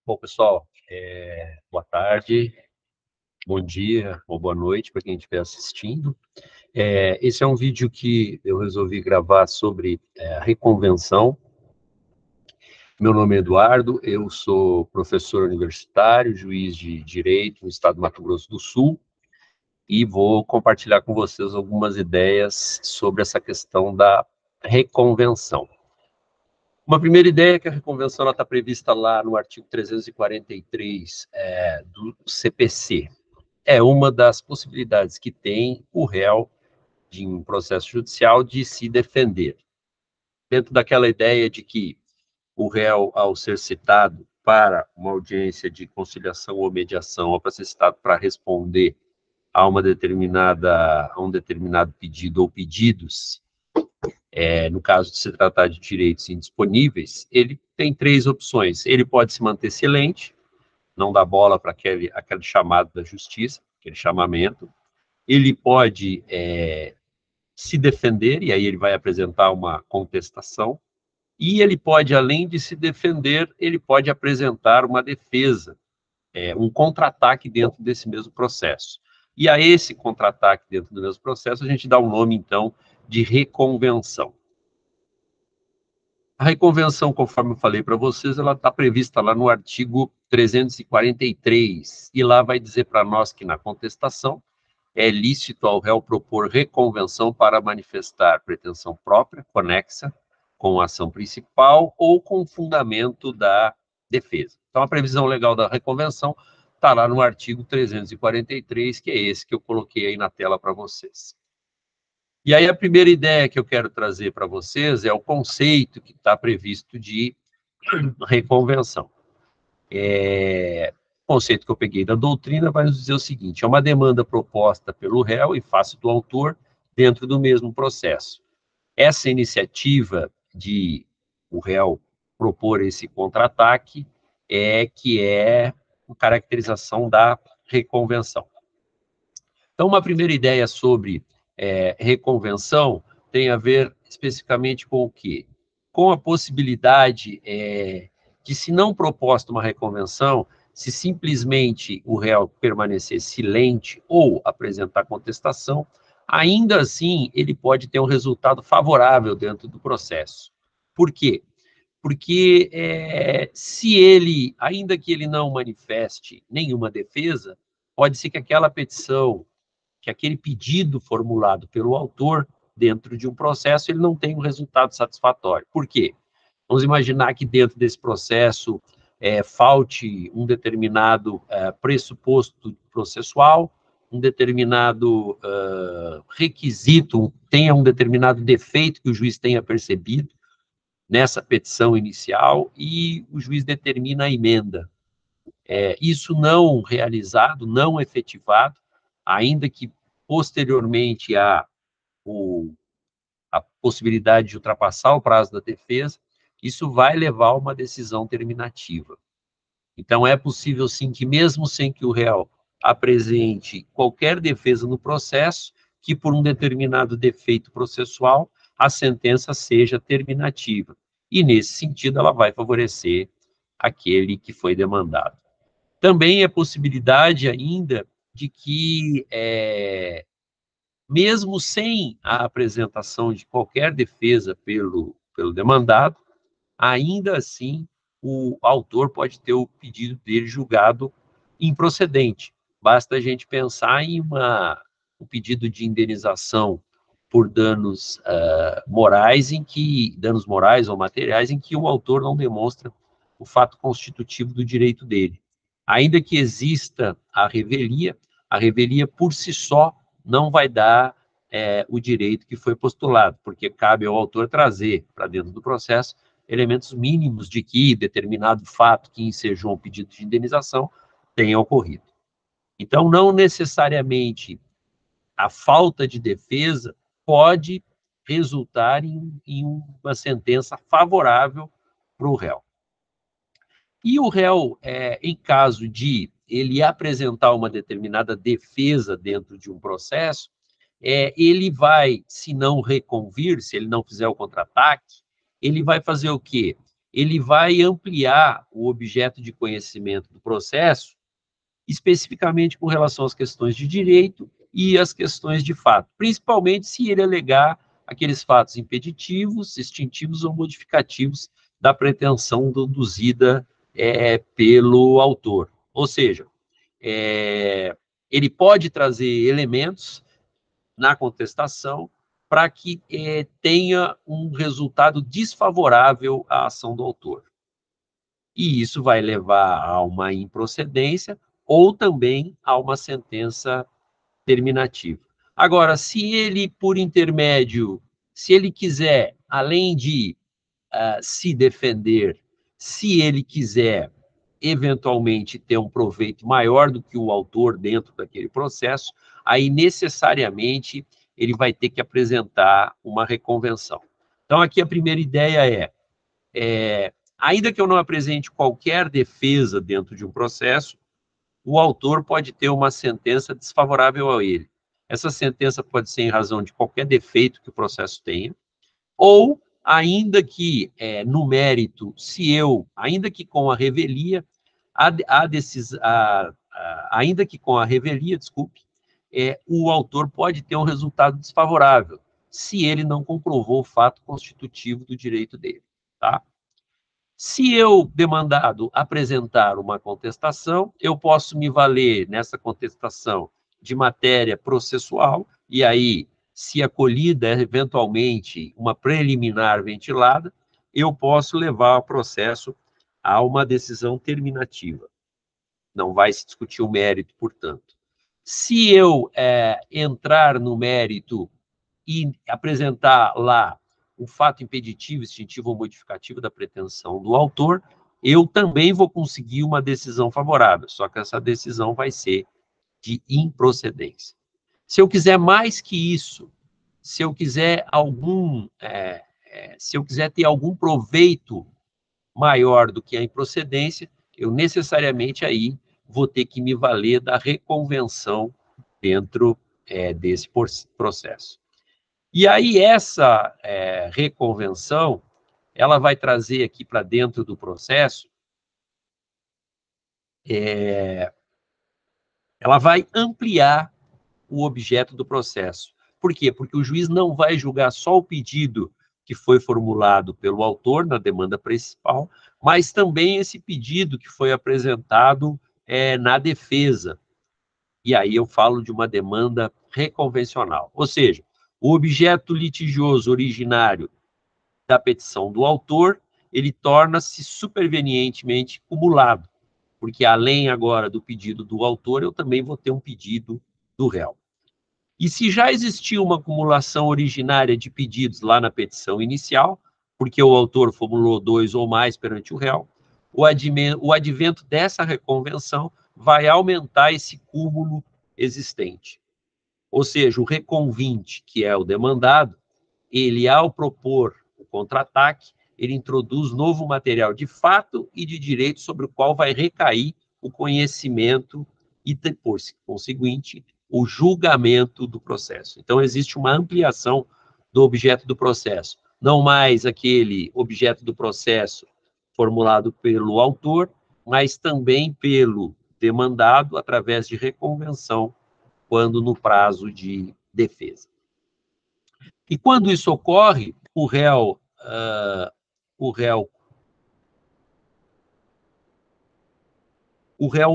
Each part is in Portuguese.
Bom, pessoal, boa tarde, bom dia ou boa noite para quem estiver assistindo. Esse é um vídeo que eu resolvi gravar sobre a reconvenção. Meu nome é Eduardo, eu sou professor universitário, juiz de direito no estado do Mato Grosso do Sul e vou compartilhar com vocês algumas ideias sobre essa questão da reconvenção. Uma primeira ideia é que a reconvenção está prevista lá no artigo 343 do CPC. É uma das possibilidades que tem o réu de um processo judicial de se defender. Dentro daquela ideia de que o réu, ao ser citado para uma audiência de conciliação ou mediação, ou para ser citado para responder a a um determinado pedido ou pedidos, no caso de se tratar de direitos indisponíveis, ele tem três opções. Ele pode se manter silente, não dar bola para aquele chamado da justiça, aquele chamamento. Ele pode se defender, e aí ele vai apresentar uma contestação, e ele pode, além de se defender, ele pode apresentar uma defesa, um contra-ataque dentro desse mesmo processo. E a esse contra-ataque dentro do mesmo processo, a gente dá o nome, então, de reconvenção. A reconvenção, conforme eu falei para vocês, ela está prevista lá no artigo 343, e lá vai dizer para nós que na contestação é lícito ao réu propor reconvenção para manifestar pretensão própria, conexa com a ação principal ou com fundamento da defesa. Então, a previsão legal da reconvenção está lá no artigo 343, que é esse que eu coloquei aí na tela para vocês. E aí a primeira ideia que eu quero trazer para vocês é o conceito que está previsto de reconvenção. O conceito que eu peguei da doutrina vai nos dizer o seguinte: é uma demanda proposta pelo réu em face do autor dentro do mesmo processo. Essa iniciativa de o réu propor esse contra-ataque é a caracterização da reconvenção. Então, uma primeira ideia sobre reconvenção tem a ver especificamente com o quê? Com a possibilidade de, se não proposta uma reconvenção, se simplesmente o réu permanecer silente ou apresentar contestação, ainda assim ele pode ter um resultado favorável dentro do processo. Por quê? Porque se ele, ainda que ele não manifeste nenhuma defesa, pode ser que aquela petição, que aquele pedido formulado pelo autor dentro de um processo, ele não tem um resultado satisfatório. Por quê? Vamos imaginar que dentro desse processo falte um determinado pressuposto processual, um determinado requisito, tenha um determinado defeito que o juiz tenha percebido nessa petição inicial e o juiz determina a emenda. Isso não realizado, não efetivado, ainda que posteriormente a possibilidade de ultrapassar o prazo da defesa, isso vai levar a uma decisão terminativa. Então, é possível, sim, que mesmo sem que o réu apresente qualquer defesa no processo, que por um determinado defeito processual, a sentença seja terminativa. E, nesse sentido, ela vai favorecer aquele que foi demandado. Também é possibilidade ainda de que, mesmo sem a apresentação de qualquer defesa pelo demandado, ainda assim o autor pode ter o pedido dele julgado improcedente. Basta a gente pensar em um pedido de indenização por danos danos morais ou materiais, em que o autor não demonstra o fato constitutivo do direito dele. Ainda que exista a revelia por si só não vai dar o direito que foi postulado, porque cabe ao autor trazer para dentro do processo elementos mínimos de que determinado fato que ensejou um pedido de indenização tenha ocorrido. Então, não necessariamente a falta de defesa pode resultar em uma sentença favorável para o réu. E o réu, em caso de ele apresentar uma determinada defesa dentro de um processo, ele vai, se não reconvir, se ele não fizer o contra-ataque, ele vai fazer o quê? ele vai ampliar o objeto de conhecimento do processo, especificamente com relação às questões de direito e às questões de fato, principalmente se ele alegar aqueles fatos impeditivos, extintivos ou modificativos da pretensão deduzida pelo autor. Ou seja, ele pode trazer elementos na contestação para que tenha um resultado desfavorável à ação do autor. E isso vai levar a uma improcedência ou também a uma sentença terminativa. Agora, se ele, por intermédio, se ele quiser, além de se defender, se ele quiser eventualmente ter um proveito maior do que o autor dentro daquele processo, aí necessariamente ele vai ter que apresentar uma reconvenção. Então, aqui a primeira ideia ainda que eu não apresente qualquer defesa dentro de um processo, o autor pode ter uma sentença desfavorável a ele. Essa sentença pode ser em razão de qualquer defeito que o processo tenha, ou ainda que no mérito, ainda que com a revelia, ainda que com a revelia, desculpe, o autor pode ter um resultado desfavorável, se ele não comprovou o fato constitutivo do direito dele, tá? Se eu, demandado, apresentar uma contestação, eu posso me valer nessa contestação de matéria processual, e aí, se acolhida eventualmente uma preliminar ventilada, eu posso levar o processo a uma decisão terminativa. Não vai se discutir o mérito, portanto. Se eu entrar no mérito e apresentar lá o fato impeditivo, extintivo ou modificativo da pretensão do autor, eu também vou conseguir uma decisão favorável, só que essa decisão vai ser de improcedência. Se eu quiser mais que isso, se eu quiser se eu quiser ter algum proveito maior do que a improcedência, eu necessariamente aí vou ter que me valer da reconvenção dentro desse processo. E aí essa reconvenção, ela vai trazer aqui para dentro do processo, ela vai ampliar o objeto do processo. Por quê? Porque o juiz não vai julgar só o pedido que foi formulado pelo autor na demanda principal, mas também esse pedido que foi apresentado na defesa. E aí eu falo de uma demanda reconvencional. Ou seja, o objeto litigioso originário da petição do autor, ele torna-se supervenientemente cumulado, porque além agora do pedido do autor, eu também vou ter um pedido do réu. E se já existia uma acumulação originária de pedidos lá na petição inicial, porque o autor formulou 2 ou mais perante o réu, o advento dessa reconvenção vai aumentar esse cúmulo existente. Ou seja, o reconvinte, que é o demandado, ele, ao propor o contra-ataque, ele introduz novo material de fato e de direito sobre o qual vai recair o conhecimento e, por conseguinte, o julgamento do processo. Então, existe uma ampliação do objeto do processo. Não mais aquele objeto do processo formulado pelo autor, mas também pelo demandado através de reconvenção, quando no prazo de defesa. E quando isso ocorre, o réu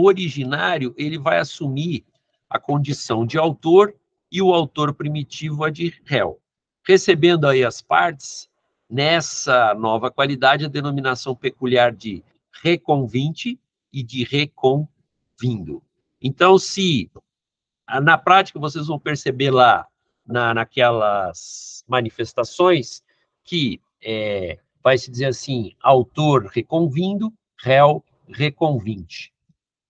originário, ele vai assumir a condição de autor e o autor primitivo a de réu, recebendo aí as partes, nessa nova qualidade, a denominação peculiar de reconvinte e de reconvindo. Então, se na prática vocês vão perceber lá, naquelas manifestações, que vai se dizer assim, autor reconvindo, réu reconvinte.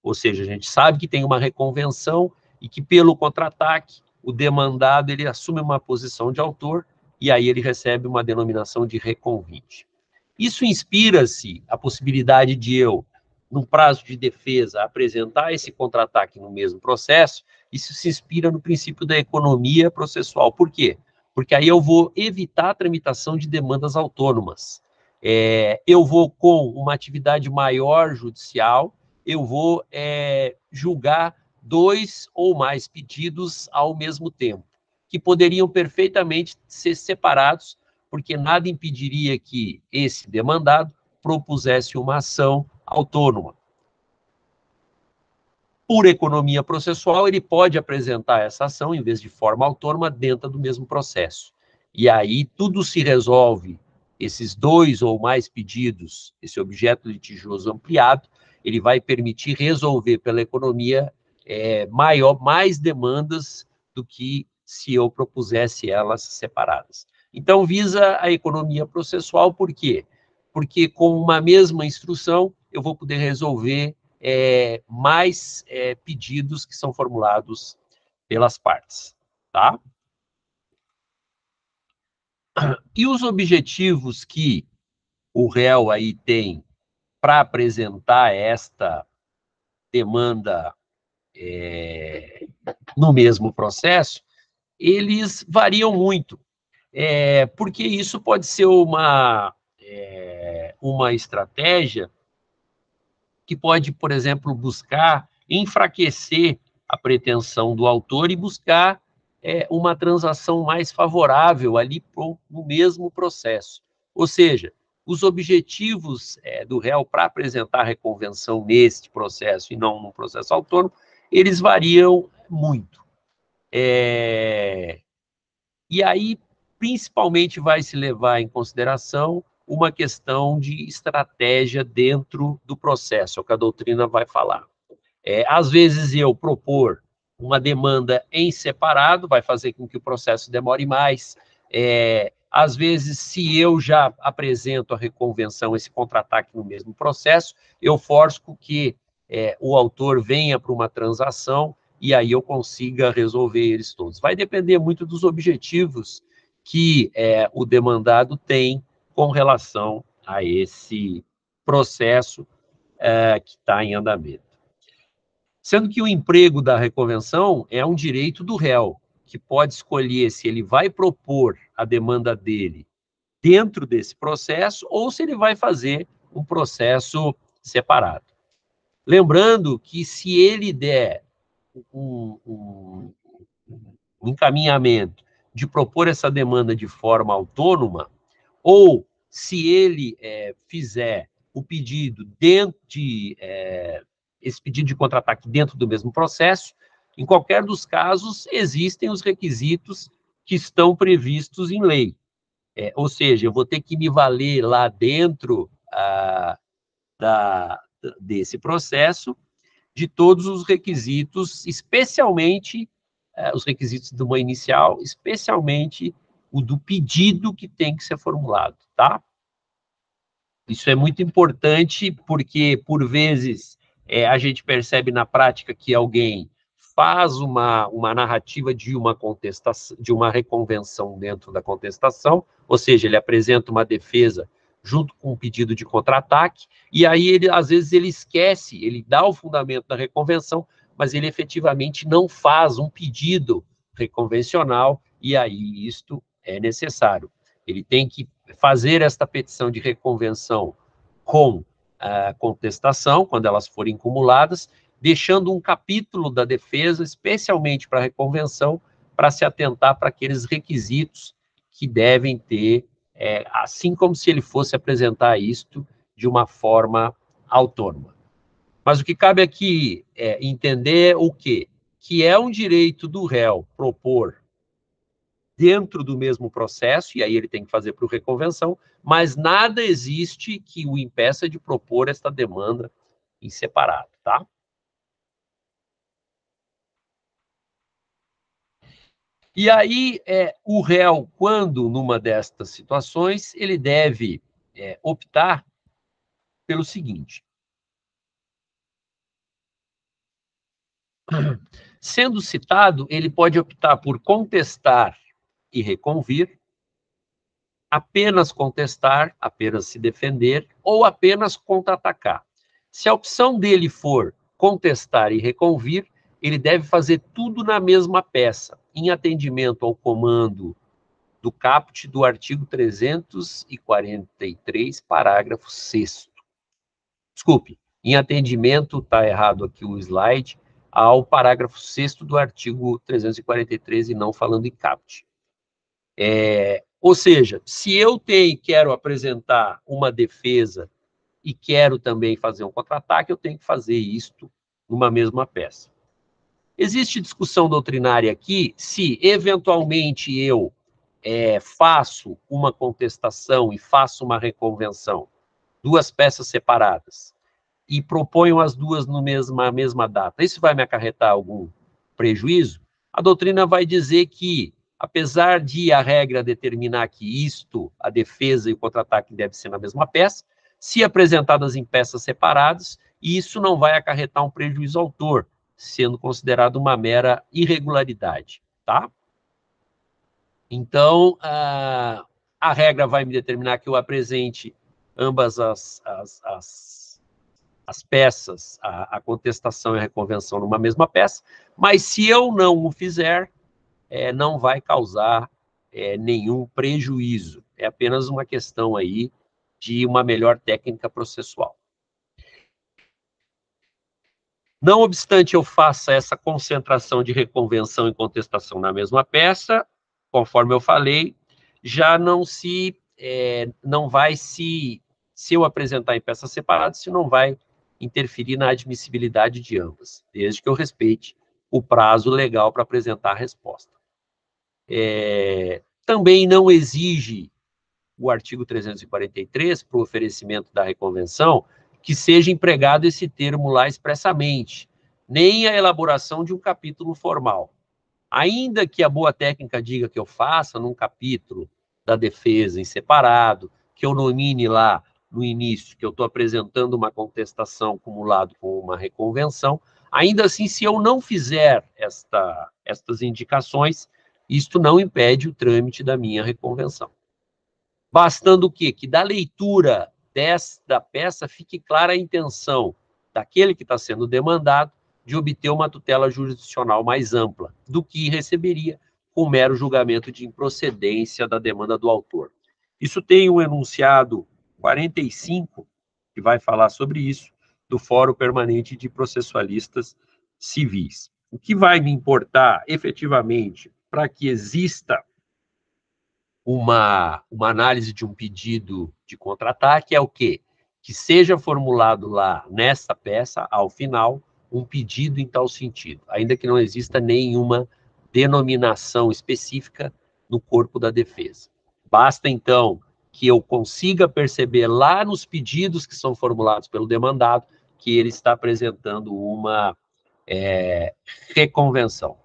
Ou seja, a gente sabe que tem uma reconvenção e que, pelo contra-ataque, o demandado ele assume uma posição de autor e aí ele recebe uma denominação de reconvinte. Isso inspira-se a possibilidade de eu, num prazo de defesa, apresentar esse contra-ataque no mesmo processo. Isso se inspira no princípio da economia processual. Por quê? Porque aí eu vou evitar a tramitação de demandas autônomas. Eu vou, com uma atividade maior judicial, eu vou julgar 2 ou mais pedidos ao mesmo tempo, que poderiam perfeitamente ser separados, porque nada impediria que esse demandado propusesse uma ação autônoma. Por economia processual, ele pode apresentar essa ação, em vez de forma autônoma, dentro do mesmo processo. E aí tudo se resolve, esses 2 ou mais pedidos, esse objeto litigioso ampliado, ele vai permitir resolver pela economia mais demandas do que se eu propusesse elas separadas. Então, visa a economia processual, por quê? Porque com uma mesma instrução, eu vou poder resolver mais pedidos que são formulados pelas partes, tá? E os objetivos que o réu aí tem para apresentar esta demanda no mesmo processo, eles variam muito, porque isso pode ser uma estratégia que pode, por exemplo, buscar enfraquecer a pretensão do autor e buscar uma transação mais favorável ali no mesmo processo. Ou seja, os objetivos do réu para apresentar a reconvenção neste processo e não no processo autônomo, eles variam muito. E aí, principalmente, vai se levar em consideração uma questão de estratégia dentro do processo, é o que a doutrina vai falar. Às vezes, eu propor uma demanda em separado vai fazer com que o processo demore mais. Às vezes, se eu já apresento a reconvenção, esse contra-ataque no mesmo processo, eu forço que o autor venha para uma transação e aí eu consiga resolver eles todos. Vai depender muito dos objetivos que o demandado tem com relação a esse processo que está em andamento. Sendo que o emprego da reconvenção é um direito do réu, que pode escolher se ele vai propor a demanda dele dentro desse processo ou se ele vai fazer um processo separado. Lembrando que se ele der um encaminhamento de propor essa demanda de forma autônoma, ou se ele fizer o pedido esse pedido de contra-ataque dentro do mesmo processo, em qualquer dos casos, existem os requisitos que estão previstos em lei. Ou seja, eu vou ter que me valer lá dentro desse processo de todos os requisitos, especialmente os requisitos de uma inicial, especialmente o do pedido que tem que ser formulado, tá? Isso é muito importante porque, por vezes, a gente percebe na prática que alguém faz uma narrativa de uma contestação, de uma reconvenção dentro da contestação, ou seja, ele apresenta uma defesa junto com um pedido de contra-ataque, e aí, às vezes, ele esquece, ele dá o fundamento da reconvenção, mas ele efetivamente não faz um pedido reconvencional, e aí isto é necessário. Ele tem que fazer esta petição de reconvenção com a contestação, quando elas forem cumuladas, deixando um capítulo da defesa, especialmente para a reconvenção, para se atentar para aqueles requisitos que devem ter, assim como se ele fosse apresentar isto de uma forma autônoma. Mas o que cabe aqui é entender o quê? Que é um direito do réu propor dentro do mesmo processo, e aí ele tem que fazer por reconvenção, mas nada existe que o impeça de propor esta demanda em separado, tá? E aí, o réu, quando numa destas situações, ele deve optar pelo seguinte: sendo citado, ele pode optar por contestar e reconvir, apenas contestar, apenas se defender, ou apenas contra-atacar. Se a opção dele for contestar e reconvir, ele deve fazer tudo na mesma peça, em atendimento ao comando do caput do artigo 343, parágrafo 6º. Desculpe, em atendimento, está errado aqui o slide, ao parágrafo 6º do artigo 343 e não falando em caput. Ou seja, se eu quero apresentar uma defesa e quero também fazer um contra-ataque, eu tenho que fazer isto numa mesma peça. Existe discussão doutrinária aqui se, eventualmente, eu faço uma contestação e faço uma reconvenção, duas peças separadas, e proponho as duas na mesma data. Isso vai me acarretar algum prejuízo? A doutrina vai dizer que, apesar de a regra determinar que a defesa e o contra-ataque devem ser na mesma peça, se apresentadas em peças separadas, isso não vai acarretar um prejuízo ao autor, sendo considerado uma mera irregularidade, tá? Então, a regra vai me determinar que eu apresente ambas as peças, a contestação e a reconvenção numa mesma peça, mas se eu não o fizer, não vai causar nenhum prejuízo. É apenas uma questão aí de uma melhor técnica processual. Não obstante eu faça essa concentração de reconvenção e contestação na mesma peça, conforme eu falei, já não vai se eu apresentar em peças separadas, isso não vai interferir na admissibilidade de ambas, desde que eu respeite o prazo legal para apresentar a resposta. Também não exige o artigo 343, para o oferecimento da reconvenção, que seja empregado esse termo lá expressamente, nem a elaboração de um capítulo formal. Ainda que a boa técnica diga que eu faça num capítulo da defesa em separado, que eu nomine lá no início, que eu estou apresentando uma contestação acumulada com uma reconvenção, ainda assim, se eu não fizer estas indicações, isto não impede o trâmite da minha reconvenção. Bastando o quê? Que da leitura da peça fique clara a intenção daquele que está sendo demandado de obter uma tutela jurisdicional mais ampla do que receberia com o mero julgamento de improcedência da demanda do autor. Isso tem um enunciado 45, que vai falar sobre isso, do Fórum Permanente de Processualistas Civis. O que vai me importar, efetivamente, para que exista uma análise de um pedido de contra-ataque é o quê? Que seja formulado lá, nessa peça, ao final, um pedido em tal sentido, ainda que não exista nenhuma denominação específica no corpo da defesa. Basta, então, que eu consiga perceber lá nos pedidos que são formulados pelo demandado que ele está apresentando uma reconvenção.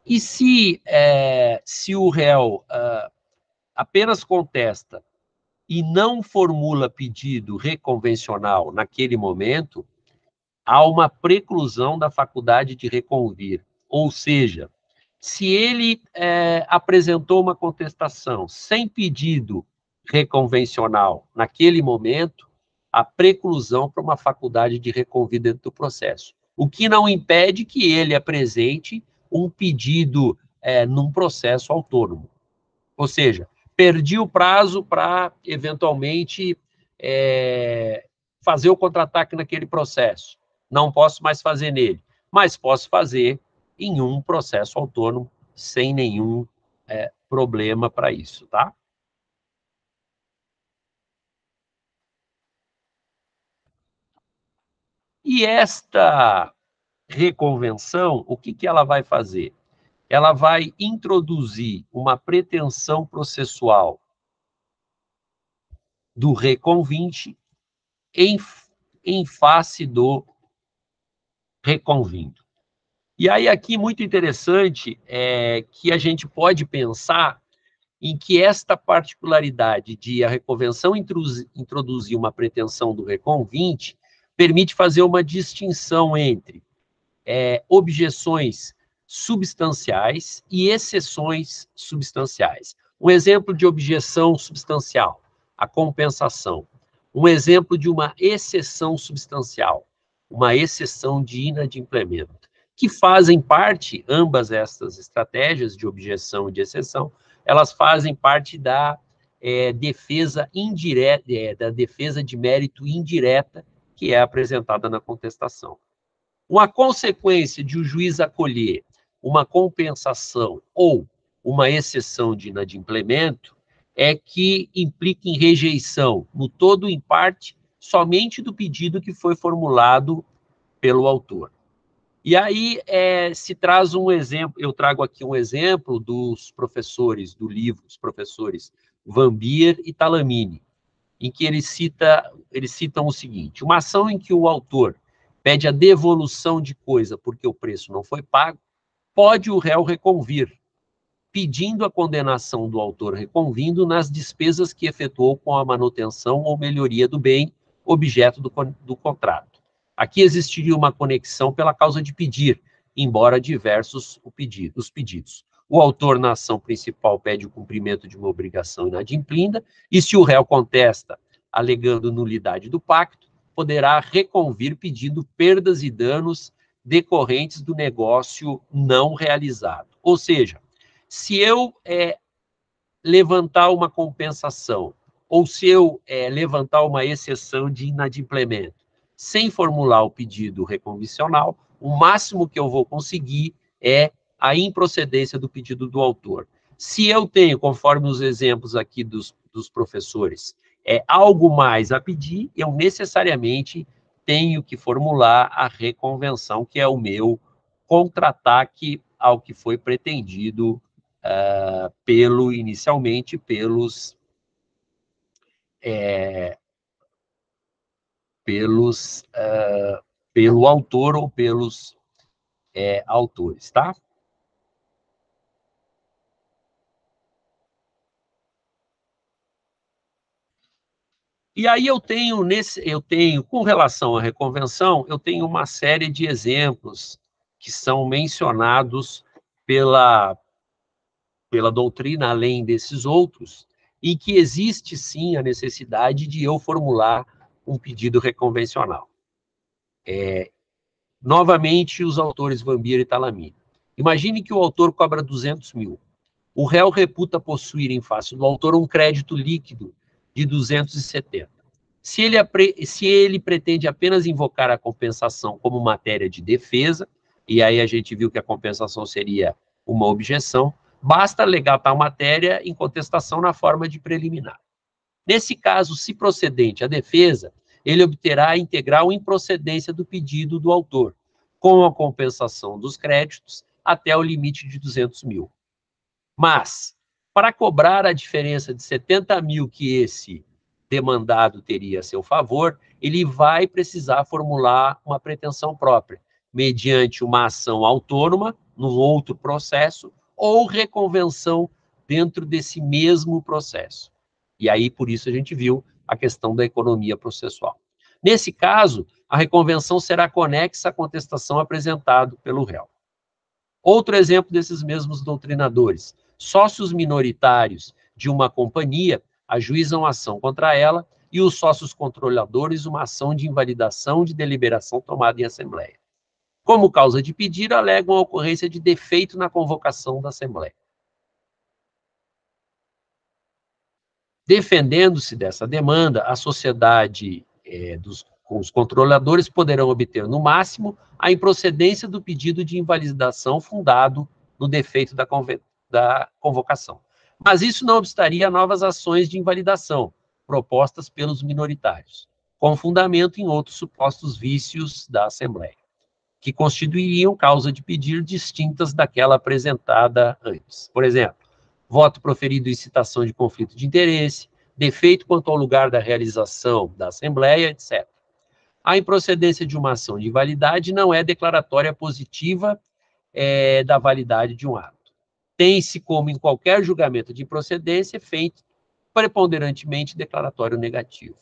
E se o réu apenas contesta e não formula pedido reconvencional naquele momento, há uma preclusão da faculdade de reconvir. Ou seja, se ele apresentou uma contestação sem pedido reconvencional naquele momento, há preclusão para uma faculdade de reconvir dentro do processo. O que não impede que ele apresente um pedido num processo autônomo. Ou seja, perdi o prazo para, eventualmente, fazer o contra-ataque naquele processo. Não posso mais fazer nele, mas posso fazer em um processo autônomo, sem nenhum problema para isso, tá? E esta reconvenção, o que ela vai fazer? Ela vai introduzir uma pretensão processual do reconvinte em face do reconvindo. E aí aqui muito interessante que a gente pode pensar em que esta particularidade de a reconvenção introduzir uma pretensão do reconvinte permite fazer uma distinção entre objeções substanciais e exceções substanciais. Um exemplo de objeção substancial, a compensação. Um exemplo de uma exceção substancial, uma exceção de inadimplemento. que fazem parte, ambas estas estratégias de objeção e de exceção, elas fazem parte da defesa indireta, da defesa de mérito indireta, que é apresentada na contestação. Uma consequência de o juiz acolher uma compensação ou uma exceção de inadimplemento é que implica em rejeição, no todo ou em parte, somente do pedido que foi formulado pelo autor. E aí se traz um exemplo, eu trago aqui um exemplo dos professores do livro, os professores Van Bier e Talamini, em que eles citam o seguinte: uma ação em que o autor pede a devolução de coisa porque o preço não foi pago, pode o réu reconvir, pedindo a condenação do autor reconvindo nas despesas que efetuou com a manutenção ou melhoria do bem, objeto do contrato. Aqui existiria uma conexão pela causa de pedir, embora diversos os pedidos. O autor, na ação principal, pede o cumprimento de uma obrigação inadimplinda, e se o réu contesta, alegando nulidade do pacto, poderá reconvir pedindo perdas e danos decorrentes do negócio não realizado. Ou seja, se eu levantar uma compensação, ou se eu levantar uma exceção de inadimplemento, sem formular o pedido reconvencional, o máximo que eu vou conseguir é a improcedência do pedido do autor. Se eu tenho, conforme os exemplos aqui dos professores, algo mais a pedir, eu necessariamente tenho que formular a reconvenção, que é o meu contra-ataque ao que foi pretendido inicialmente pelo autor ou pelos autores, tá? E aí eu tenho, com relação à reconvenção, eu tenho uma série de exemplos que são mencionados pela doutrina, além desses outros, e que existe sim a necessidade de eu formular um pedido reconvencional. Novamente, os autores Van Bier e Talamini. Imagine que o autor cobra 200 mil. O réu reputa possuir em face do autor um crédito líquido de 270. Se ele pretende apenas invocar a compensação como matéria de defesa, e aí a gente viu que a compensação seria uma objeção, basta alegar tal matéria em contestação na forma de preliminar. Nesse caso, se procedente a defesa, ele obterá a integral improcedência do pedido do autor, com a compensação dos créditos até o limite de 200 mil. Mas, para cobrar a diferença de 70 mil que esse demandado teria a seu favor, ele vai precisar formular uma pretensão própria, mediante uma ação autônoma, no outro processo, ou reconvenção dentro desse mesmo processo. E aí, por isso, a gente viu a questão da economia processual. Nesse caso, a reconvenção será conexa à contestação apresentada pelo réu. Outro exemplo desses mesmos doutrinadores: sócios minoritários de uma companhia ajuizam ação contra ela e os sócios controladores uma ação de invalidação de deliberação tomada em assembleia. Como causa de pedir, alegam a ocorrência de defeito na convocação da assembleia. Defendendo-se dessa demanda, a sociedade com os controladores poderão obter, no máximo, a improcedência do pedido de invalidação fundado no defeito da convocação. Mas isso não obstaria a novas ações de invalidação, propostas pelos minoritários, com fundamento em outros supostos vícios da Assembleia, que constituiriam causa de pedir distintas daquela apresentada antes. Por exemplo, voto proferido em citação de conflito de interesse, defeito quanto ao lugar da realização da Assembleia, etc. A improcedência de uma ação de invalidade não é declaratória positiva da validade de um ato. Tem-se, como em qualquer julgamento de improcedência, feito preponderantemente declaratório negativo.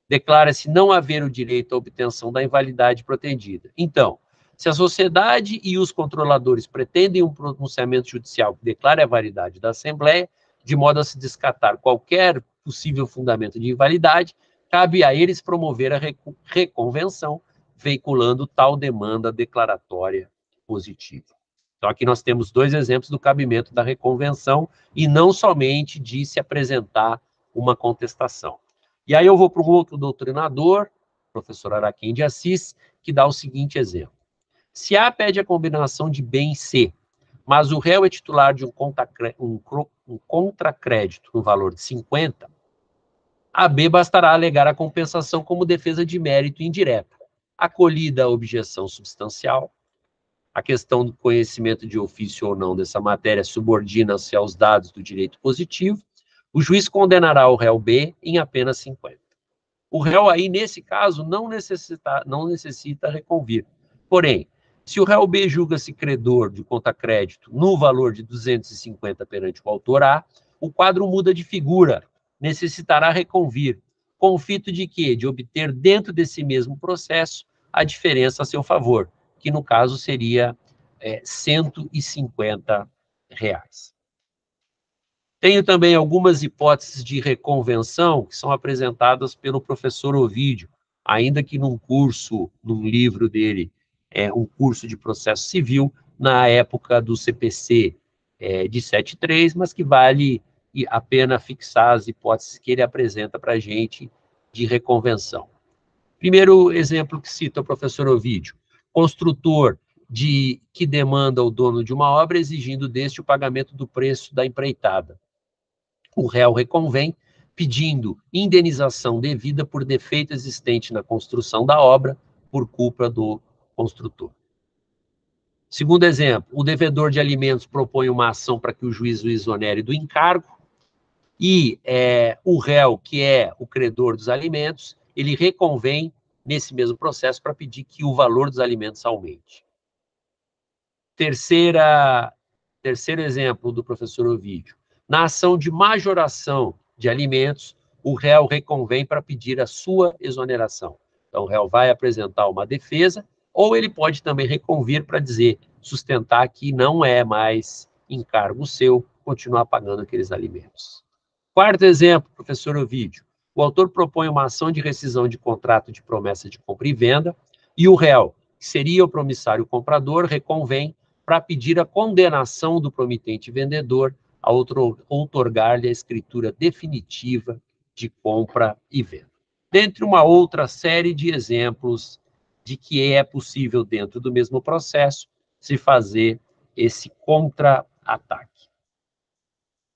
Declara-se não haver o direito à obtenção da invalidade pretendida. Então, se a sociedade e os controladores pretendem um pronunciamento judicial que declare a validade da Assembleia, de modo a se descartar qualquer possível fundamento de invalidade, cabe a eles promover a reconvenção, veiculando tal demanda declaratória positivo. Então, aqui nós temos dois exemplos do cabimento da reconvenção e não somente de se apresentar uma contestação. E aí eu vou para um outro doutrinador, professor Araquém de Assis, que dá o seguinte exemplo. Se A pede a combinação de B em C, mas o réu é titular de um contracrédito no valor de 50, a B bastará alegar a compensação como defesa de mérito indireta. Acolhida a objeção substancial, a questão do conhecimento de ofício ou não dessa matéria subordina-se aos dados do direito positivo, o juiz condenará o réu B em apenas 50. O réu aí, nesse caso, não necessita reconvir. Porém, se o réu B julga-se credor de contracrédito no valor de 250 perante o autor A, o quadro muda de figura, necessitará reconvir, com o fito de quê? De obter dentro desse mesmo processo a diferença a seu favor, que no caso seria R$150. Tenho também algumas hipóteses de reconvenção que são apresentadas pelo professor Ovídio, ainda que num livro dele, um curso de processo civil, na época do CPC de 73, mas que vale a pena fixar as hipóteses que ele apresenta para a gente de reconvenção. Primeiro exemplo que cita o professor Ovídio, construtor que demanda o dono de uma obra exigindo deste o pagamento do preço da empreitada. O réu reconvém, pedindo indenização devida por defeito existente na construção da obra por culpa do construtor. Segundo exemplo, o devedor de alimentos propõe uma ação para que o juiz o exonere do encargo e o réu, que é o credor dos alimentos, ele reconvém nesse mesmo processo para pedir que o valor dos alimentos aumente. Terceiro exemplo do professor Ovídio. Na ação de majoração de alimentos, o réu reconvém para pedir a sua exoneração. Então, o réu vai apresentar uma defesa, ou ele pode também reconvir para sustentar que não é mais encargo seu continuar pagando aqueles alimentos. Quarto exemplo, professor Ovídio. O autor propõe uma ação de rescisão de contrato de promessa de compra e venda, e o réu, que seria o promissário comprador, reconvém para pedir a condenação do promitente vendedor a outorgar-lhe a escritura definitiva de compra e venda. Dentre uma outra série de exemplos de que é possível, dentro do mesmo processo, se fazer esse contra-ataque.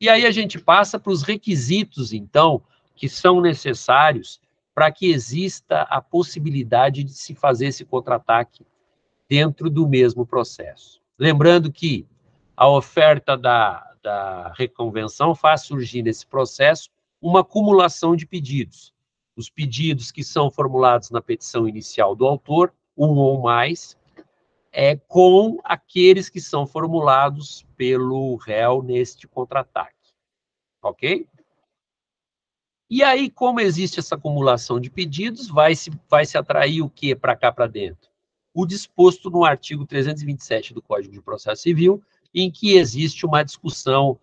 E aí a gente passa para os requisitos, então, que são necessários para que exista a possibilidade de se fazer esse contra-ataque dentro do mesmo processo. Lembrando que a oferta da reconvenção faz surgir nesse processo uma acumulação de pedidos. Os pedidos que são formulados na petição inicial do autor, um ou mais, com aqueles que são formulados pelo réu neste contra-ataque. Ok? E aí, como existe essa acumulação de pedidos, vai se atrair o que para cá para dentro? O disposto no artigo 327 do Código de Processo Civil, em que existe uma discussão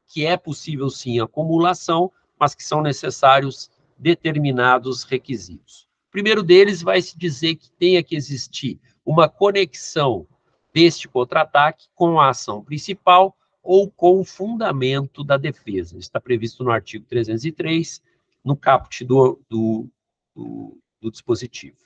que é possível sim acumulação, mas que são necessários determinados requisitos. O primeiro deles vai se dizer que tenha que existir uma conexão deste contra-ataque com a ação principal ou com o fundamento da defesa. Está previsto no artigo 303, no caput do dispositivo.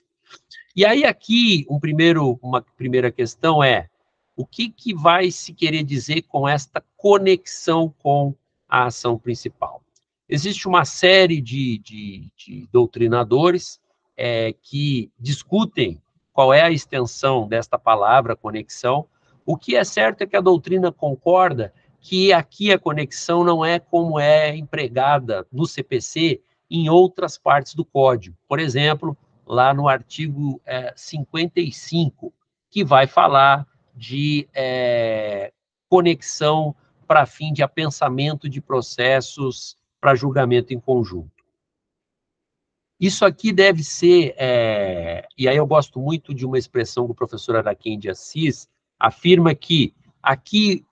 E aí aqui, uma primeira questão é, o que vai se querer dizer com esta conexão com a ação principal? Existe uma série de doutrinadores que discutem qual é a extensão desta palavra conexão. O que é certo é que a doutrina concorda que aqui a conexão não é como é empregada no CPC em outras partes do Código. Por exemplo, lá no artigo 55, que vai falar de conexão para fim de apensamento de processos para julgamento em conjunto. Isso aqui deve ser, e aí eu gosto muito de uma expressão do professor Araquém de Assis, afirma que aqui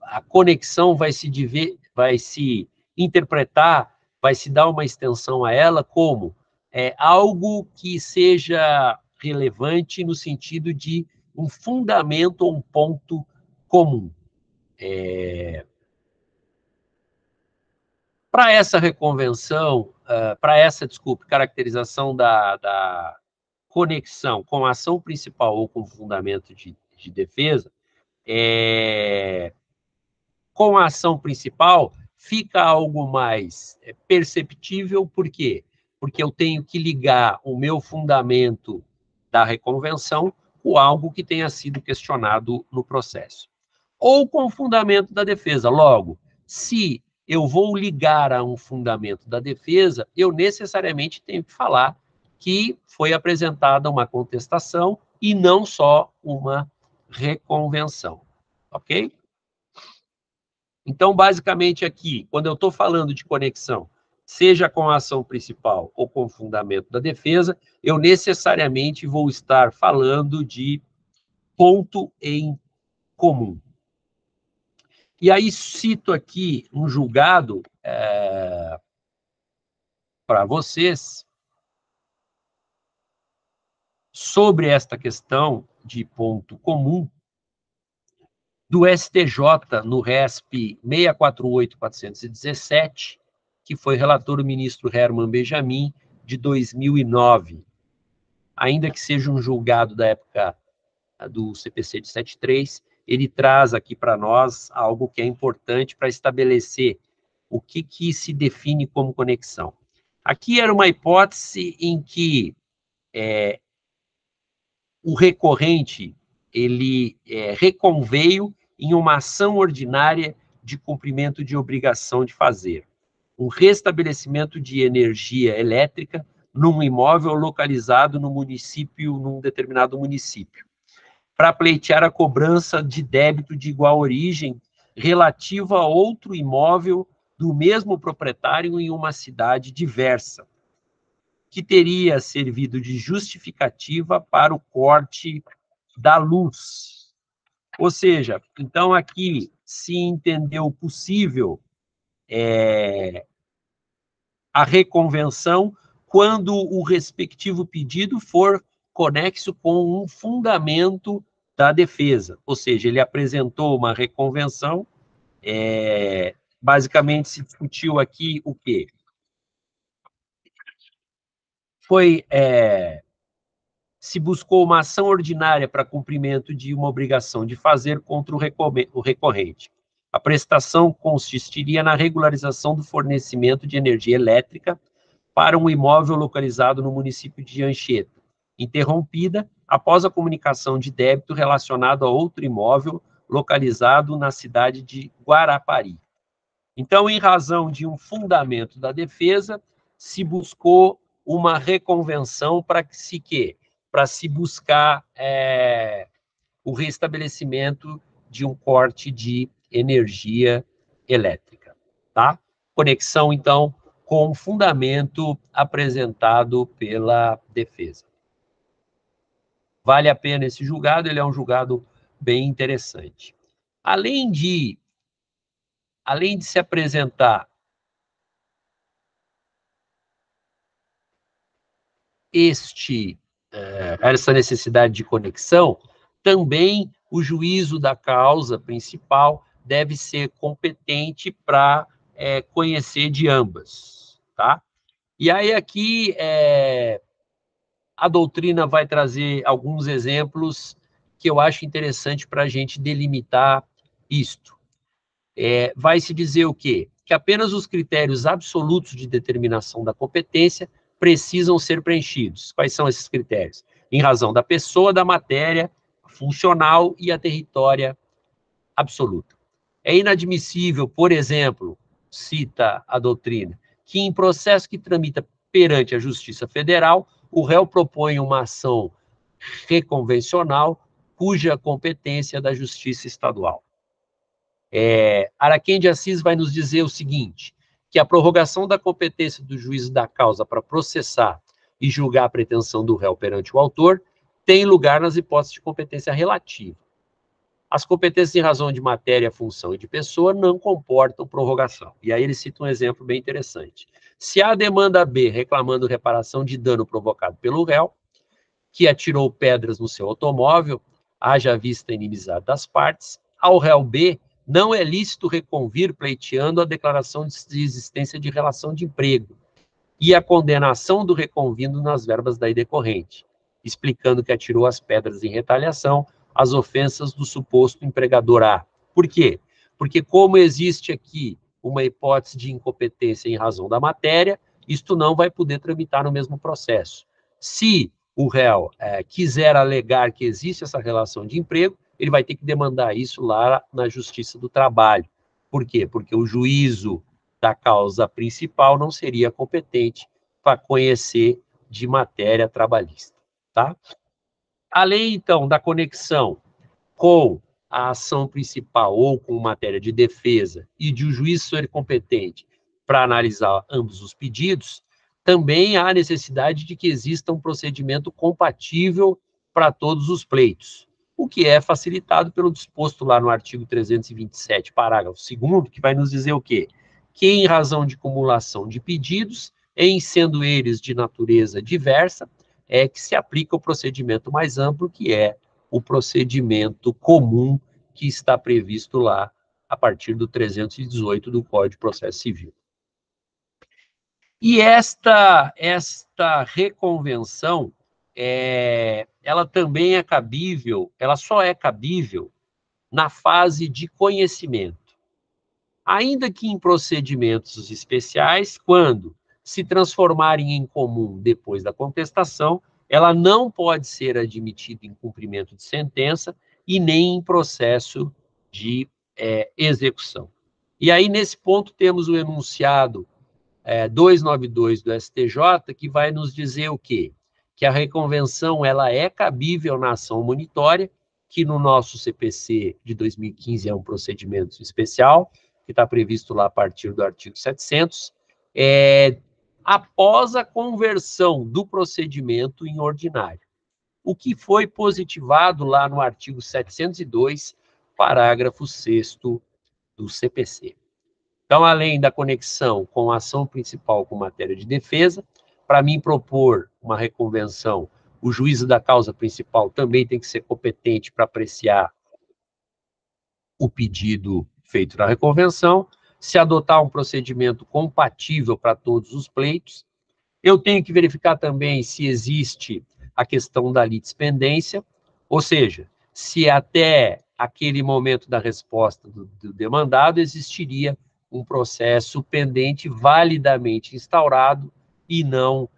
a conexão vai se interpretar, vai se dar uma extensão a ela como algo que seja relevante no sentido de um fundamento ou um ponto comum. Para essa reconvenção, caracterização da conexão com a ação principal ou com o fundamento de defesa, com a ação principal fica algo mais perceptível, por quê? Porque eu tenho que ligar o meu fundamento da reconvenção com algo que tenha sido questionado no processo. Ou com o fundamento da defesa. Logo, se eu vou ligar a um fundamento da defesa, eu necessariamente tenho que falar que foi apresentada uma contestação e não só uma reconvenção. Ok? Então, basicamente aqui, quando eu estou falando de conexão, seja com a ação principal ou com o fundamento da defesa, eu necessariamente vou estar falando de ponto em comum. E aí cito aqui um julgado para vocês sobre esta questão de ponto comum do STJ no RESP 648/417, que foi relator o ministro Herman Benjamin, de 2009. Ainda que seja um julgado da época do CPC de 73, ele traz aqui para nós algo que é importante para estabelecer o que se define como conexão. Aqui era uma hipótese em que o recorrente ele reconveio em uma ação ordinária de cumprimento de obrigação de fazer um restabelecimento de energia elétrica num imóvel localizado no município, num determinado município, para pleitear a cobrança de débito de igual origem relativa a outro imóvel do mesmo proprietário em uma cidade diversa, que teria servido de justificativa para o corte da luz. Ou seja, então aqui se entendeu possível a reconvenção quando o respectivo pedido for conexo com um fundamento da defesa. Ou seja, ele apresentou uma reconvenção, basicamente se discutiu aqui o quê? Se buscou uma ação ordinária para cumprimento de uma obrigação de fazer contra o recorrente. A prestação consistiria na regularização do fornecimento de energia elétrica para um imóvel localizado no município de Anchieta, interrompida após a comunicação de débito relacionado a outro imóvel localizado na cidade de Guarapari. Então, em razão de um fundamento da defesa, se buscou uma reconvenção para se buscar o restabelecimento de um corte de energia elétrica, tá? Conexão, então, com o fundamento apresentado pela defesa. Vale a pena esse julgado, ele é um julgado bem interessante. Além de se apresentar essa necessidade de conexão, também o juízo da causa principal deve ser competente para conhecer de ambas, tá? E aí aqui a doutrina vai trazer alguns exemplos que eu acho interessante para a gente delimitar isto. Vai se dizer o quê? Que apenas os critérios absolutos de determinação da competência precisam ser preenchidos. Quais são esses critérios? Em razão da pessoa, da matéria, funcional e a territória absoluta. É inadmissível, por exemplo, cita a doutrina, que em processo que tramita perante a Justiça Federal, o réu propõe uma ação reconvencional cuja competência é da Justiça Estadual. Araquém de Assis vai nos dizer o seguinte, que a prorrogação da competência do juízo da causa para processar e julgar a pretensão do réu perante o autor tem lugar nas hipóteses de competência relativa. As competências em razão de matéria, função e de pessoa não comportam prorrogação. E aí ele cita um exemplo bem interessante. Se há demanda B reclamando reparação de dano provocado pelo réu, que atirou pedras no seu automóvel, haja vista a inimizade das partes, ao réu B não é lícito reconvir pleiteando a declaração de existência de relação de emprego e a condenação do reconvindo nas verbas daí decorrente, explicando que atirou as pedras em retaliação às ofensas do suposto empregador A. Por quê? Porque como existe aqui uma hipótese de incompetência em razão da matéria, isto não vai poder tramitar no mesmo processo. Se o réu quiser alegar que existe essa relação de emprego, ele vai ter que demandar isso lá na Justiça do Trabalho. Por quê? Porque o juízo da causa principal não seria competente para conhecer de matéria trabalhista, tá? Além, então, da conexão com a ação principal ou com matéria de defesa e de o juiz ser competente para analisar ambos os pedidos, também há necessidade de que exista um procedimento compatível para todos os pleitos, o que é facilitado pelo disposto lá no artigo 327, parágrafo 2º, que vai nos dizer o quê? Que em razão de cumulação de pedidos, em sendo eles de natureza diversa, é que se aplica o procedimento mais amplo, que é o procedimento comum que está previsto lá a partir do 318 do Código de Processo Civil. E esta reconvenção, ela também é cabível, ela só é cabível na fase de conhecimento. Ainda que em procedimentos especiais, quando se transformarem em comum depois da contestação, ela não pode ser admitida em cumprimento de sentença e nem em processo de execução. E aí, nesse ponto, temos o enunciado 292 do STJ, que vai nos dizer o quê? Que a reconvenção ela é cabível na ação monitória, que no nosso CPC de 2015 é um procedimento especial, que está previsto lá a partir do artigo 700, após a conversão do procedimento em ordinário, o que foi positivado lá no artigo 702, parágrafo 6º do CPC. Então, além da conexão com a ação principal com matéria de defesa, para mim propor uma reconvenção, o juízo da causa principal também tem que ser competente para apreciar o pedido feito na reconvenção, se adotar um procedimento compatível para todos os pleitos. Eu tenho que verificar também se existe a questão da litispendência, ou seja, se até aquele momento da resposta do demandado existiria um processo pendente validamente instaurado e não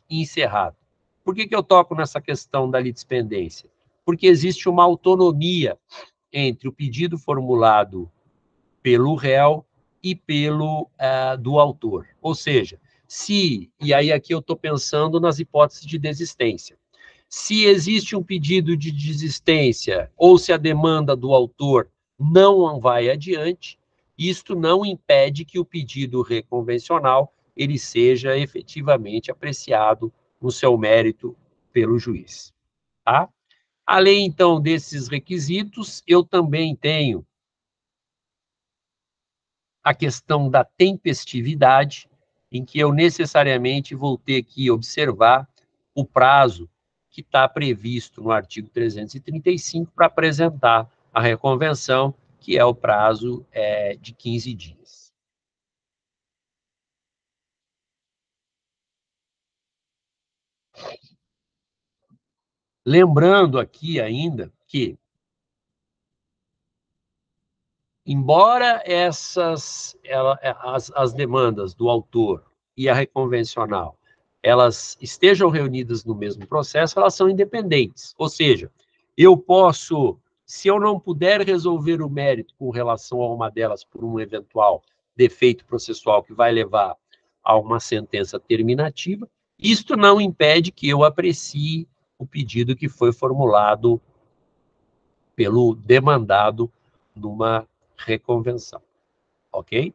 encerrado. Por que eu toco nessa questão da litispendência? Porque existe uma autonomia entre o pedido formulado pelo réu e pelo do autor. Ou seja, e aí aqui eu estou pensando nas hipóteses de desistência. Se existe um pedido de desistência ou se a demanda do autor não vai adiante, isto não impede que o pedido reconvencional ele seja efetivamente apreciado no seu mérito pelo juiz. Tá? Além, então, desses requisitos, eu também tenho a questão da tempestividade, em que eu necessariamente vou ter que observar o prazo que está previsto no artigo 335 para apresentar a reconvenção, que é o prazo de 15 dias. Lembrando aqui ainda que, embora as demandas do autor e a reconvencional elas estejam reunidas no mesmo processo, elas são independentes. Ou seja, eu posso, se eu não puder resolver o mérito com relação a uma delas por um eventual defeito processual que vai levar a uma sentença terminativa, isto não impede que eu aprecie o pedido que foi formulado pelo demandado numa reconvenção. Ok?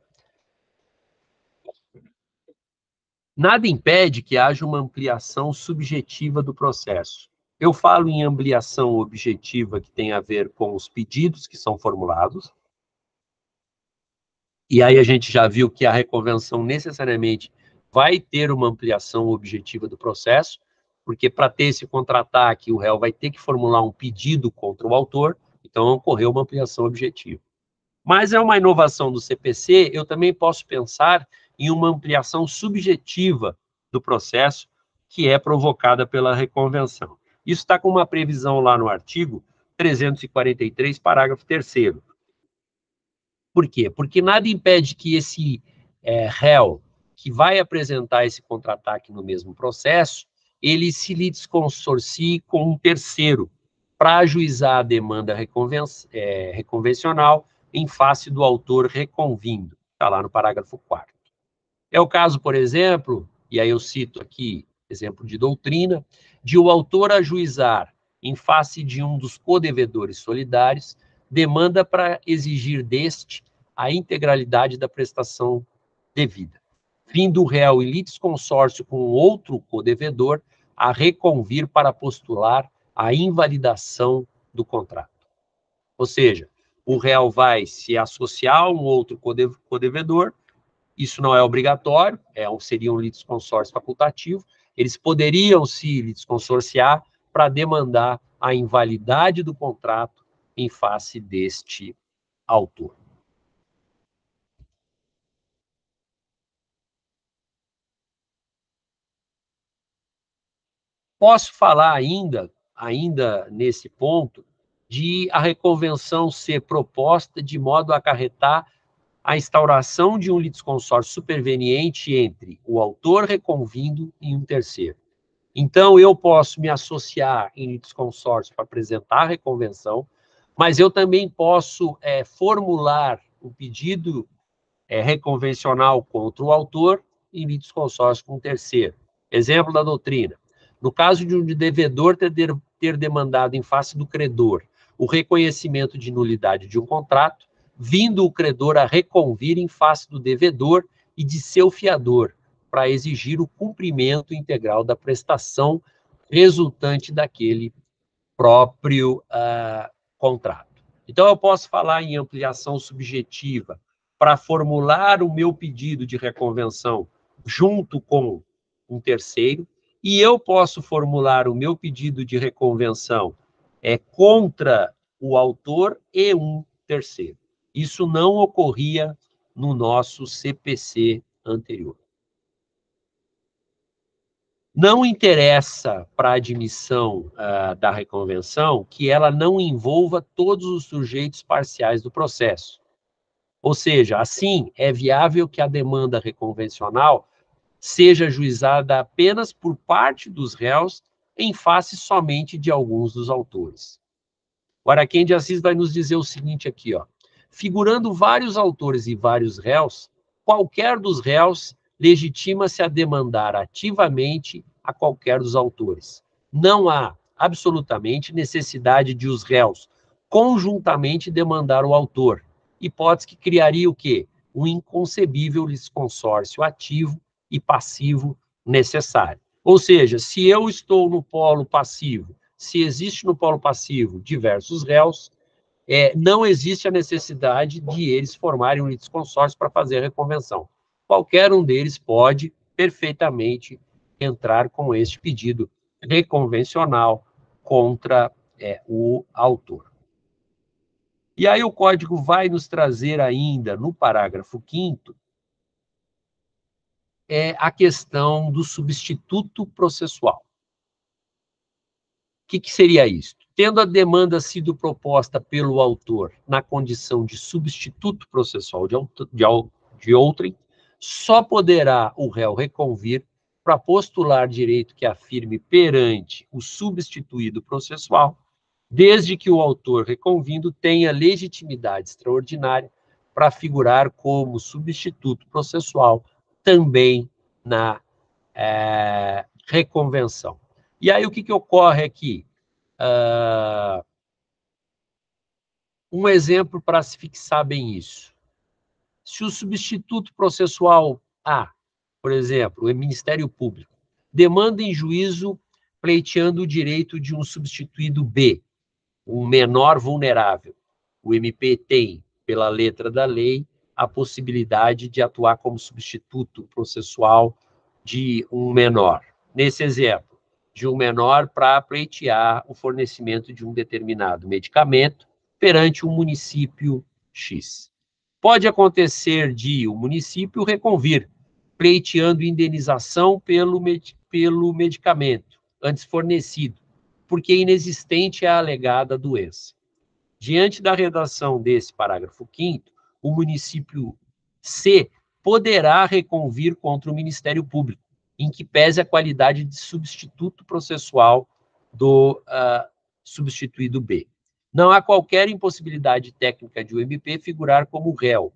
Nada impede que haja uma ampliação subjetiva do processo. Eu falo em ampliação objetiva que tem a ver com os pedidos que são formulados, e aí a gente já viu que a reconvenção necessariamente vai ter uma ampliação objetiva do processo, porque para ter esse contra-ataque, o réu vai ter que formular um pedido contra o autor, então ocorreu uma ampliação objetiva. Mas é uma inovação do CPC, eu também posso pensar em uma ampliação subjetiva do processo, que é provocada pela reconvenção. Isso está com uma previsão lá no artigo 343, parágrafo 3º. Por quê? Porque nada impede que esse réu que vai apresentar esse contra-ataque no mesmo processo, ele se litisconsorcie com um terceiro para ajuizar a demanda reconvencional em face do autor reconvindo. Está lá no parágrafo 4º. É o caso, por exemplo, e aí eu cito aqui exemplo de doutrina, de o autor ajuizar em face de um dos codevedores solidários demanda para exigir deste a integralidade da prestação devida, vindo o réu em litisconsórcio com outro codevedor a reconvir para postular a invalidação do contrato. Ou seja, o réu vai se associar a um outro codevedor, isso não é obrigatório, seria um litisconsórcio facultativo, eles poderiam se litisconsorciar para demandar a invalidade do contrato em face deste autor. Posso falar ainda nesse ponto, de a reconvenção ser proposta de modo a acarretar a instauração de um litisconsórcio superveniente entre o autor reconvindo e um terceiro. Então, eu posso me associar em litisconsórcio para apresentar a reconvenção, mas eu também posso formular um pedido reconvencional contra o autor em litisconsórcio com um terceiro. Exemplo da doutrina. No caso de um devedor ter demandado em face do credor o reconhecimento de nulidade de um contrato, vindo o credor a reconvir em face do devedor e de seu fiador, para exigir o cumprimento integral da prestação resultante daquele próprio contrato. Então, eu posso falar em ampliação subjetiva para formular o meu pedido de reconvenção junto com um terceiro, e eu posso formular o meu pedido de reconvenção contra o autor e um terceiro. Isso não ocorria no nosso CPC anterior. Não interessa para a admissão da reconvenção que ela não envolva todos os sujeitos parciais do processo. Ou seja, assim, é viável que a demanda reconvencional seja ajuizada apenas por parte dos réus em face somente de alguns dos autores. O Araquém de Assis vai nos dizer o seguinte aqui, ó. Figurando vários autores e vários réus, qualquer dos réus legitima-se a demandar ativamente a qualquer dos autores. Não há, absolutamente, necessidade de os réus conjuntamente demandar o autor, hipótese que criaria o quê? Um inconcebível litisconsórcio ativo e passivo necessário. Ou seja, se eu estou no polo passivo, se existe no polo passivo diversos réus, não existe a necessidade de eles formarem um litisconsórcio para fazer a reconvenção. Qualquer um deles pode perfeitamente entrar com este pedido reconvencional contra o autor. E aí o Código vai nos trazer ainda, no parágrafo 5º, a questão do substituto processual. O que seria isso? Tendo a demanda sido proposta pelo autor na condição de substituto processual de outrem, só poderá o réu reconvir para postular direito que afirme perante o substituído processual, desde que o autor reconvindo tenha legitimidade extraordinária para figurar como substituto processual também na reconvenção. E aí o que ocorre aqui? Um exemplo para se fixar bem isso. Se o substituto processual A, por exemplo, o Ministério Público, demanda em juízo pleiteando o direito de um substituído B, um menor vulnerável, o MP tem, pela letra da lei, a possibilidade de atuar como substituto processual de um menor. Nesse exemplo, de um menor para pleitear o fornecimento de um determinado medicamento perante um município X. Pode acontecer de o município reconvir, pleiteando indenização pelo medicamento antes fornecido, porque inexistente é a alegada doença. Diante da redação desse parágrafo 5º, o município C poderá reconvir contra o Ministério Público, em que pese a qualidade de substituto processual do substituído B. Não há qualquer impossibilidade técnica de o MP figurar como réu.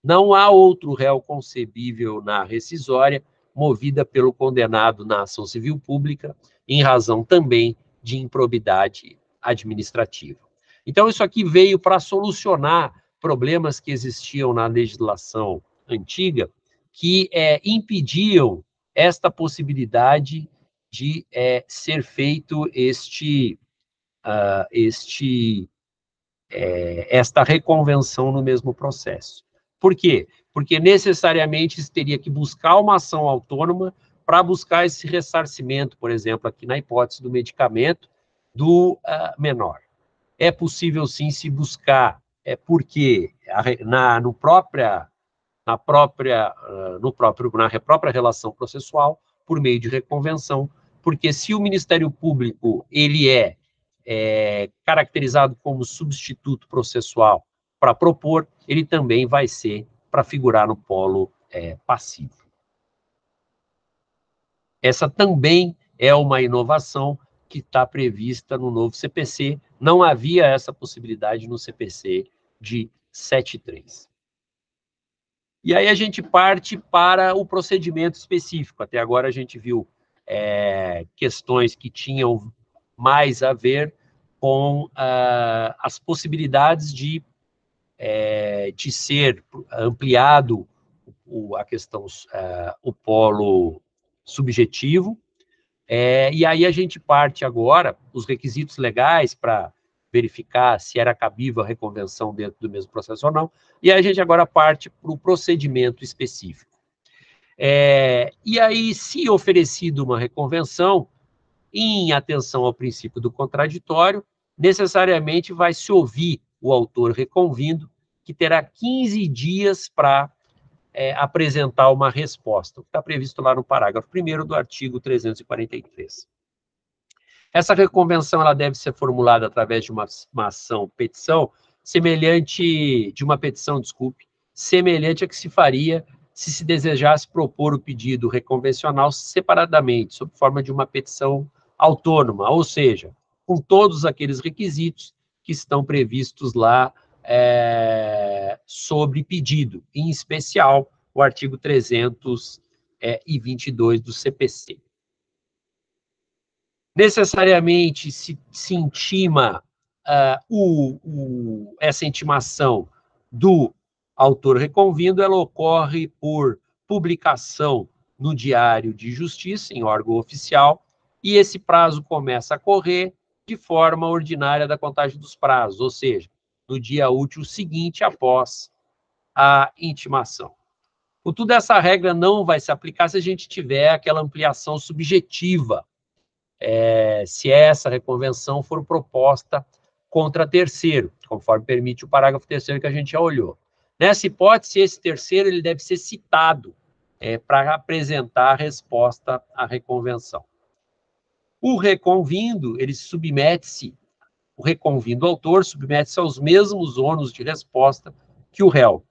Não há outro réu concebível na rescisória, movida pelo condenado na ação civil pública, em razão também de improbidade administrativa. Então, isso aqui veio para solucionar problemas que existiam na legislação antiga, que impediam esta possibilidade de ser feito esta reconvenção no mesmo processo. Por quê? Porque necessariamente se teria que buscar uma ação autônoma para buscar esse ressarcimento, por exemplo, aqui na hipótese do medicamento do menor. É possível sim se buscar, porque na própria relação processual, por meio de reconvenção, porque se o Ministério Público ele é caracterizado como substituto processual para propor, ele também vai ser para figurar no polo passivo. Essa também é uma inovação que está prevista no novo CPC. Não havia essa possibilidade no CPC de 73. E aí a gente parte para o procedimento específico. Até agora a gente viu questões que tinham mais a ver com as possibilidades de ser ampliado a questão, o polo subjetivo, e aí a gente parte agora, os requisitos legais para verificar se era cabível a reconvenção dentro do mesmo processo ou não, e aí a gente agora parte para o procedimento específico. E aí, se oferecido uma reconvenção, em atenção ao princípio do contraditório, necessariamente vai se ouvir o autor reconvindo, que terá 15 dias para apresentar uma resposta, o que está previsto lá no parágrafo 1º do artigo 343. Essa reconvenção ela deve ser formulada através de uma petição semelhante a que se faria se se desejasse propor o pedido reconvencional separadamente, sob forma de uma petição autônoma, ou seja, com todos aqueles requisitos que estão previstos lá sobre pedido, em especial o artigo 322 do CPC. Necessariamente se intima essa intimação do autor reconvindo, ela ocorre por publicação no Diário de Justiça, em órgão oficial, e esse prazo começa a correr de forma ordinária da contagem dos prazos, ou seja, no dia útil seguinte após a intimação. Contudo, essa regra não vai se aplicar se a gente tiver aquela ampliação subjetiva, se essa reconvenção for proposta contra terceiro, conforme permite o parágrafo 3º que a gente já olhou. Nessa hipótese, esse terceiro ele deve ser citado para apresentar a resposta à reconvenção. O reconvindo, o reconvindo autor submete-se aos mesmos ônus de resposta que o réu,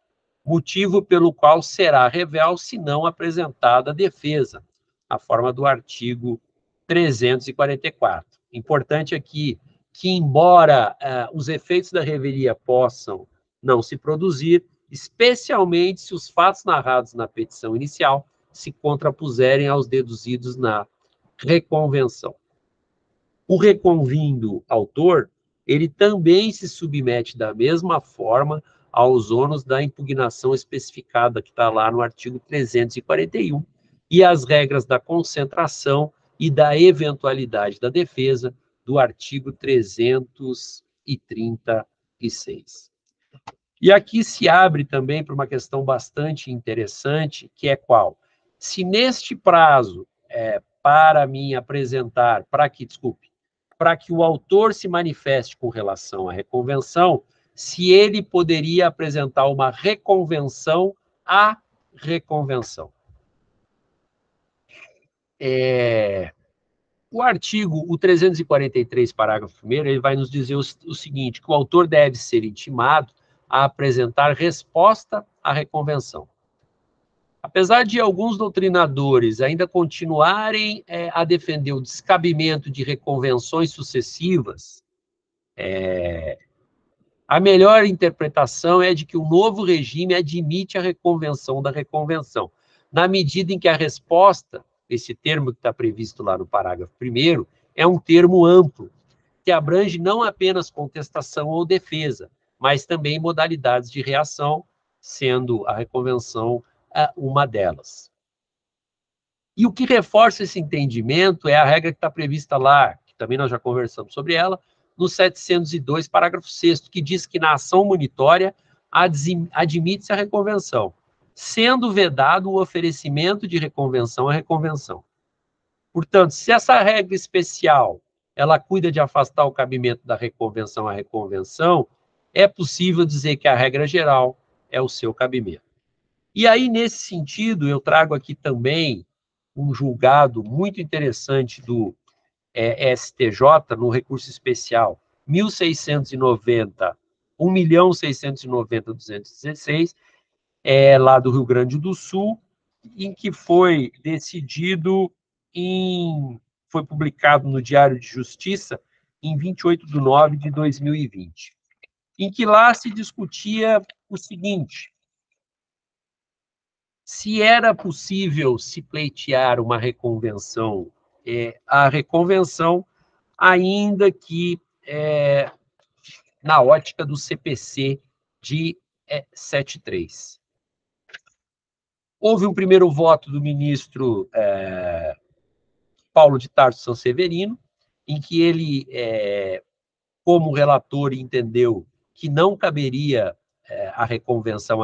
motivo pelo qual será revel se não apresentada a defesa, na forma do artigo 344. Importante aqui que, embora os efeitos da revelia possam não se produzir, especialmente se os fatos narrados na petição inicial se contrapuserem aos deduzidos na reconvenção. O reconvindo autor, ele também se submete da mesma forma aos ônus da impugnação especificada que está lá no artigo 341 e às regras da concentração e da eventualidade da defesa do artigo 336. E aqui se abre também para uma questão bastante interessante, que é qual? Se neste prazo para mim apresentar, para que o autor se manifeste com relação à reconvenção, se ele poderia apresentar uma reconvenção à reconvenção. O artigo, o 343, parágrafo 1º, ele vai nos dizer o seguinte, que o autor deve ser intimado a apresentar resposta à reconvenção. Apesar de alguns doutrinadores ainda continuarem a defender o descabimento de reconvenções sucessivas, a melhor interpretação é de que o novo regime admite a reconvenção da reconvenção, na medida em que a resposta, esse termo que está previsto lá no parágrafo 1º, é um termo amplo, que abrange não apenas contestação ou defesa, mas também modalidades de reação, sendo a reconvenção uma delas. E o que reforça esse entendimento é a regra que está prevista lá, que também nós já conversamos sobre ela, no 702, parágrafo 6º, que diz que na ação munitória admite-se a reconvenção, sendo vedado o oferecimento de reconvenção à reconvenção. Portanto, se essa regra especial ela cuida de afastar o cabimento da reconvenção à reconvenção, é possível dizer que a regra geral é o seu cabimento. E aí, nesse sentido, eu trago aqui também um julgado muito interessante do STJ, no recurso especial 1.690.216, lá do Rio Grande do Sul, em que foi decidido, foi publicado no Diário de Justiça em 28 de nove de 2020, em que lá se discutia o seguinte: se era possível se pleitear uma reconvenção, a reconvenção, ainda que na ótica do CPC de 73. Houve um primeiro voto do ministro Paulo de Tarso Sanseverino, em que ele, como relator, entendeu que não caberia a reconvenção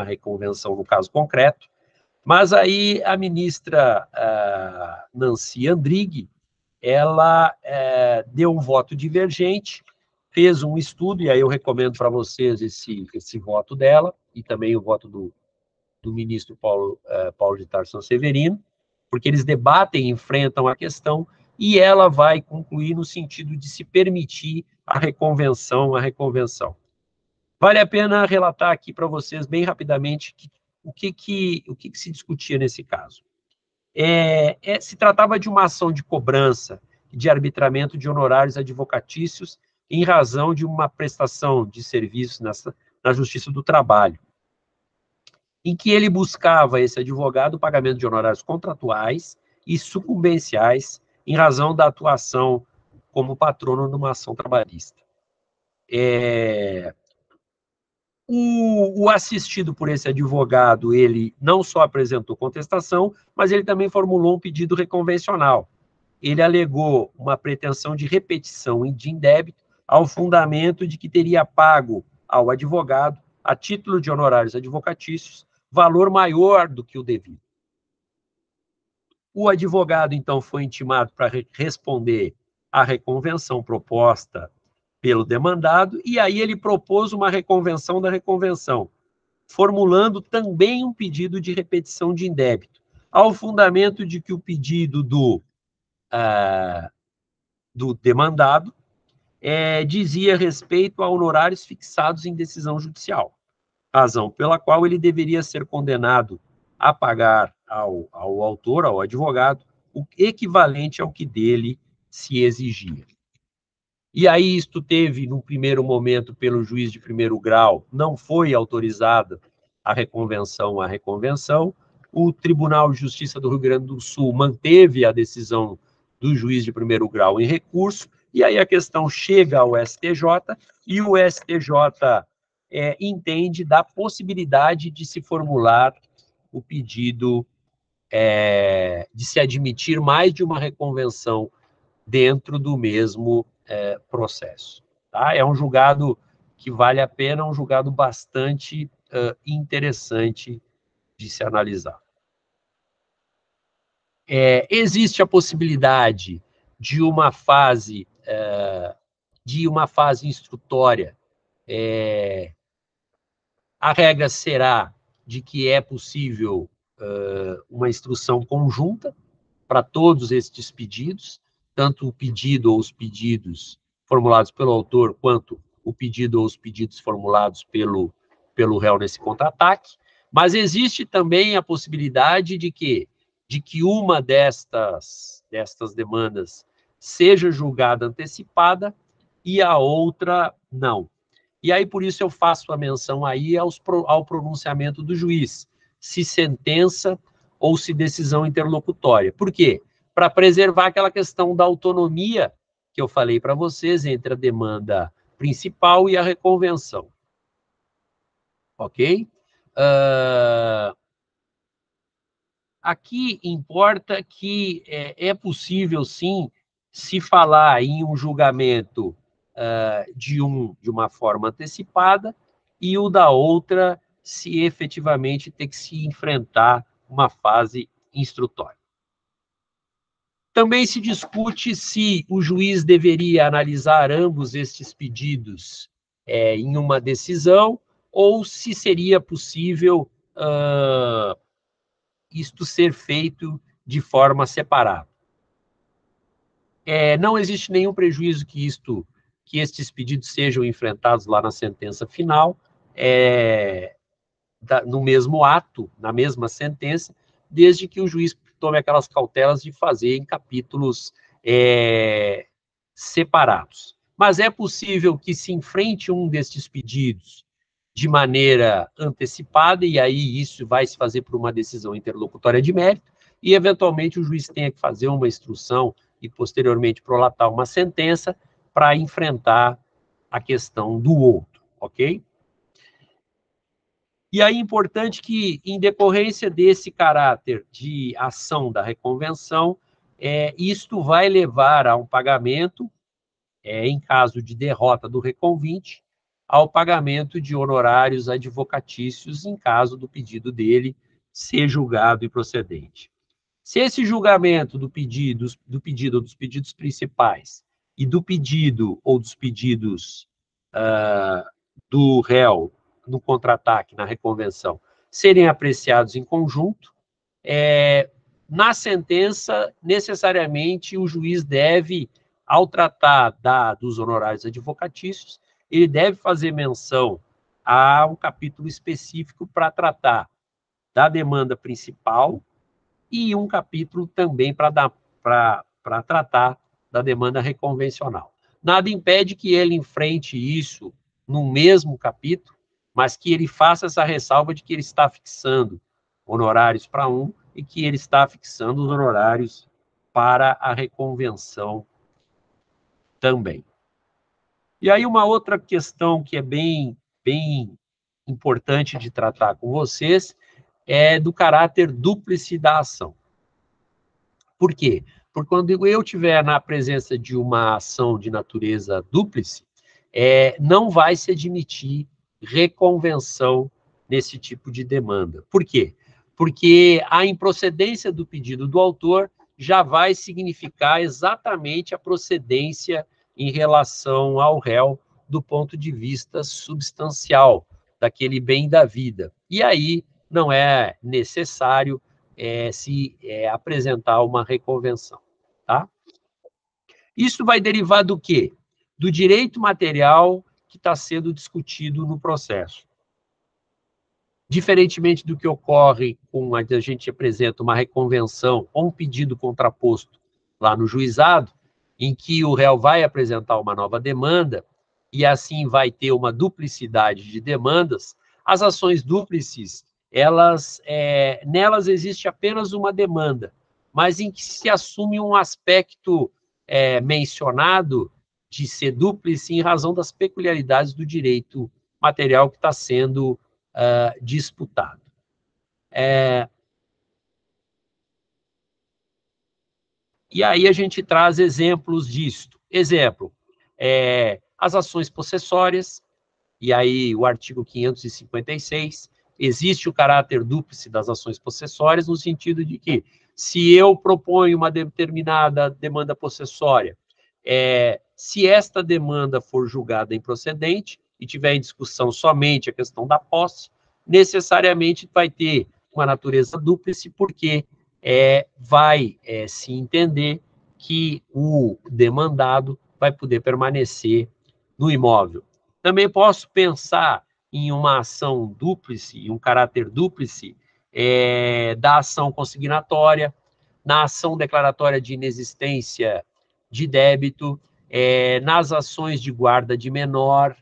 no caso concreto, mas aí a ministra Nancy Andrighi, ela deu um voto divergente, fez um estudo, e aí eu recomendo para vocês esse voto dela, e também o voto do ministro Paulo de Tarso Sanseverino, porque eles debatem e enfrentam a questão, e ela vai concluir no sentido de se permitir a reconvenção. Vale a pena relatar aqui para vocês, bem rapidamente, o que se discutia nesse caso. Se tratava de uma ação de cobrança, de arbitramento de honorários advocatícios em razão de uma prestação de serviços na Justiça do Trabalho, em que ele buscava, esse advogado, o pagamento de honorários contratuais e sucumbenciais em razão da atuação como patrono numa ação trabalhista. O assistido por esse advogado, ele não só apresentou contestação, mas ele também formulou um pedido reconvencional. Ele alegou uma pretensão de repetição de indébito ao fundamento de que teria pago ao advogado, a título de honorários advocatícios, valor maior do que o devido. O advogado, então, foi intimado para responder à reconvenção proposta pelo demandado, e aí ele propôs uma reconvenção da reconvenção, formulando também um pedido de repetição de indébito, ao fundamento de que o pedido do demandado dizia respeito a honorários fixados em decisão judicial, razão pela qual ele deveria ser condenado a pagar ao autor, ao advogado, o equivalente ao que dele se exigia. E aí isto teve, no primeiro momento, pelo juiz de primeiro grau, não foi autorizada a reconvenção, o Tribunal de Justiça do Rio Grande do Sul manteve a decisão do juiz de primeiro grau em recurso, e aí a questão chega ao STJ, e o STJ entende da possibilidade de se formular o pedido de se admitir mais de uma reconvenção dentro do mesmo processo. Tá? É um julgado que vale a pena, um julgado bastante interessante de se analisar. Existe a possibilidade de uma fase instrutória. A regra será de que é possível uma instrução conjunta para todos estes pedidos, tanto o pedido ou os pedidos formulados pelo autor, quanto o pedido ou os pedidos formulados pelo réu nesse contra-ataque, mas existe também a possibilidade de que uma destas demandas seja julgada antecipada e a outra não. E aí, por isso, eu faço a menção aí ao pronunciamento do juiz, se sentença ou se decisão interlocutória. Por quê? Para preservar aquela questão da autonomia que eu falei para vocês entre a demanda principal e a reconvenção. Ok? Aqui importa que é possível, sim, se falar em um julgamento de uma forma antecipada e o da outra se efetivamente ter que se enfrentar uma fase instrutória. Também se discute se o juiz deveria analisar ambos estes pedidos em uma decisão ou se seria possível isto ser feito de forma separada. Não existe nenhum prejuízo que estes pedidos sejam enfrentados lá na sentença final, no mesmo ato, na mesma sentença, desde que o juiz tome aquelas cautelas de fazer em capítulos separados. Mas é possível que se enfrente um destes pedidos de maneira antecipada, e aí isso vai se fazer por uma decisão interlocutória de mérito, e eventualmente o juiz tenha que fazer uma instrução e posteriormente prolatar uma sentença para enfrentar a questão do outro, ok? E aí é importante que, em decorrência desse caráter de ação da reconvenção, isto vai levar a um pagamento, em caso de derrota do reconvinte, ao pagamento de honorários advocatícios em caso do pedido dele ser julgado improcedente. Se esse julgamento do pedido ou dos pedidos principais e do pedido ou dos pedidos do réu no contra-ataque, na reconvenção, serem apreciados em conjunto, na sentença, necessariamente, o juiz deve, ao tratar dos honorários advocatícios, ele deve fazer menção a um capítulo específico para tratar da demanda principal e um capítulo também para tratar da demanda reconvencional. Nada impede que ele enfrente isso no mesmo capítulo, mas que ele faça essa ressalva de que ele está fixando honorários para um e que ele está fixando os honorários para a reconvenção também. E aí uma outra questão que é bem importante de tratar com vocês é do caráter dúplice da ação. Por quê? Porque quando eu estiver na presença de uma ação de natureza dúplice, não vai se admitir reconvenção nesse tipo de demanda. Por quê? Porque a improcedência do pedido do autor já vai significar exatamente a procedência em relação ao réu do ponto de vista substancial daquele bem da vida. E aí não é necessário se apresentar uma reconvenção, tá? Isso vai derivar do quê? Do direito material que está sendo discutido no processo. Diferentemente do que ocorre com a gente apresenta uma reconvenção ou um pedido contraposto lá no juizado, em que o réu vai apresentar uma nova demanda e assim vai ter uma duplicidade de demandas, as ações dúplices, nelas existe apenas uma demanda, mas em que se assume um aspecto mencionado de ser dúplice em razão das peculiaridades do direito material que está sendo disputado. E aí a gente traz exemplos disto. Exemplo, as ações possessórias, e aí o artigo 556, existe o caráter dúplice das ações possessórias, no sentido de que, Se eu proponho uma determinada demanda possessória, se esta demanda for julgada improcedente e tiver em discussão somente a questão da posse, necessariamente vai ter uma natureza dúplice, porque vai se entender que o demandado vai poder permanecer no imóvel. Também posso pensar em uma ação dúplice, em um caráter dúplice, da ação consignatória, na ação declaratória de inexistência de débito, nas ações de guarda de menor.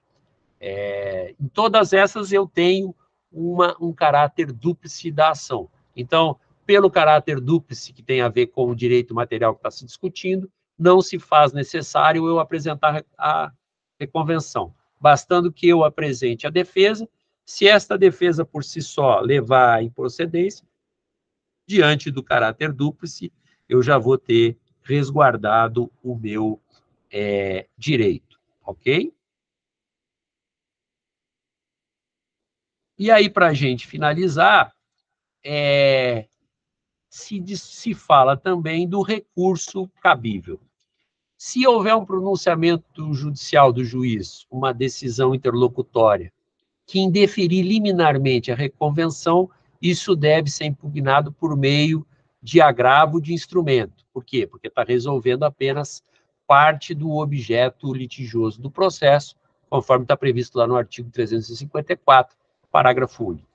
Em todas essas eu tenho um caráter dúplice da ação. Então, pelo caráter dúplice que tem a ver com o direito material que está se discutindo, não se faz necessário eu apresentar a reconvenção, bastando que eu apresente a defesa. Se esta defesa por si só levar à improcedência, diante do caráter dúplice, eu já vou ter resguardado o meu direito, ok? E aí, para a gente finalizar, se fala também do recurso cabível. Se houver um pronunciamento judicial do juiz, uma decisão interlocutória, que indeferir liminarmente a reconvenção, isso deve ser impugnado por meio de agravo de instrumento. Por quê? Porque está resolvendo apenas parte do objeto litigioso do processo, conforme está previsto lá no artigo 354, parágrafo único.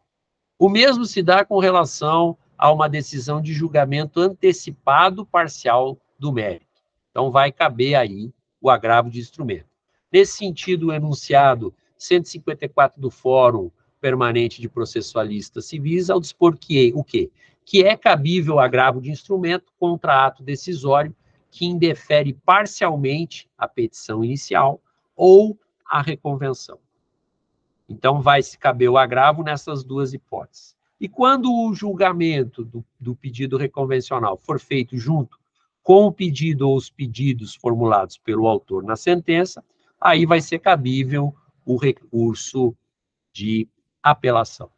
O mesmo se dá com relação a uma decisão de julgamento antecipado parcial do mérito. Então, vai caber aí o agravo de instrumento. Nesse sentido, o enunciado 154 do Fórum Permanente de Processualistas Civis, ao dispor que o quê? Que é cabível agravo de instrumento contra ato decisório que indefere parcialmente a petição inicial ou a reconvenção. Então, vai se caber o agravo nessas duas hipóteses. E quando o julgamento do pedido reconvencional for feito junto com o pedido ou os pedidos formulados pelo autor na sentença, aí vai ser cabível o recurso de apelação.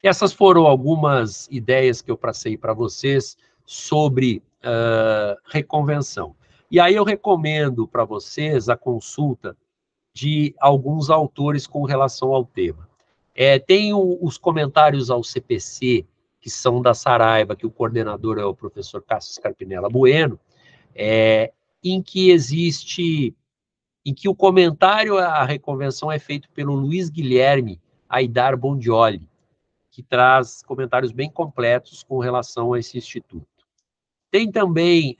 Essas foram algumas ideias que eu passei para vocês sobre reconvenção. E aí eu recomendo para vocês a consulta de alguns autores com relação ao tema. Tem os comentários ao CPC, que são da Saraiva, que o coordenador é o professor Cássio Scarpinella Bueno, em que o comentário à reconvenção é feito pelo Luiz Guilherme Aidar Bondioli, que traz comentários bem completos com relação a esse instituto. Tem também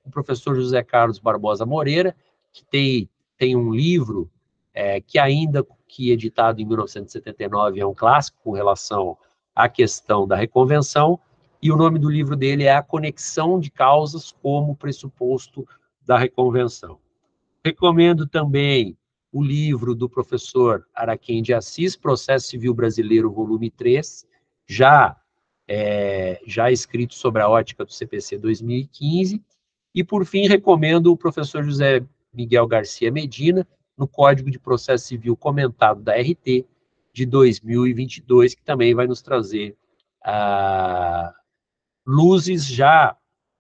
o professor José Carlos Barbosa Moreira, que tem um livro que ainda que editado em 1979 é um clássico com relação à questão da reconvenção, e o nome do livro dele é A Conexão de Causas como Pressuposto da Reconvenção. Recomendo também o livro do professor Araquém de Assis, Processo Civil Brasileiro, volume 3, já escrito sobre a ótica do CPC 2015, e, por fim, recomendo o professor José Miguel Garcia Medina, no Código de Processo Civil comentado da RT, de 2022, que também vai nos trazer luzes já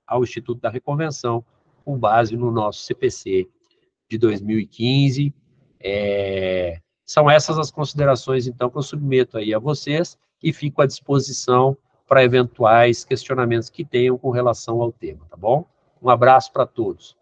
ao Instituto da Reconvenção, com base no nosso CPC de 2015. São essas as considerações, então, que eu submeto aí a vocês e fico à disposição para eventuais questionamentos que tenham com relação ao tema, tá bom? Um abraço para todos.